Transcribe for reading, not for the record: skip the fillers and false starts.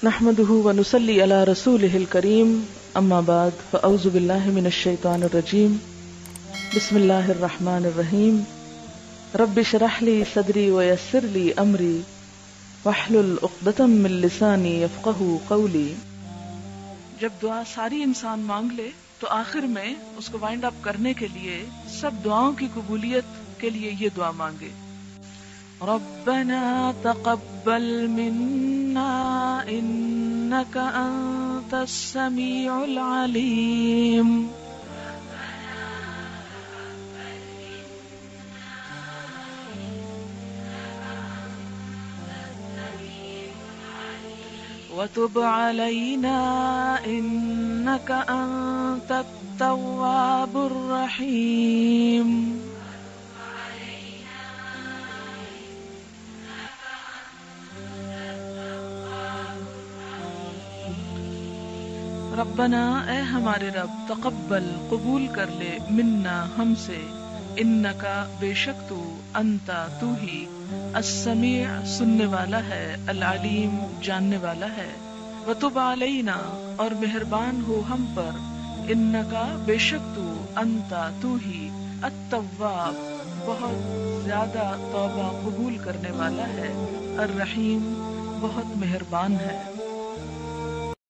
نحمده ونصلي على رسوله الكريم اما بعد فاعوذ بالله من الشيطان الرجيم بسم الله الرحمن الرحيم رب اشرح لي صدري ويسر لي امري واحلل عقدة من لساني يفقهوا قولي۔ جب دعا ساری انسان مانگ لے تو آخر میں اس کو وائنڈ اپ کرنے کے لیے سب دعاؤں کی قبولیت کے لیے یہ دعا مانگے، ربنا تقبل منا انك انت السميع العليم وتب علينا انك انت التواب الرحيم۔ ربنا اے ہمارے رب، تقبل قبول کر لے، منا ہم سے، انکا بے شک تو، انتا تو ہی، السمیع سننے والا ہے، العلیم جاننے والا ہے، وتب علینا اور مہربان ہو ہم پر، انکا بے شک تو، انتا تو ہی، التواب بہت زیادہ توبہ قبول کرنے والا ہے، الرحیم بہت مہربان ہے۔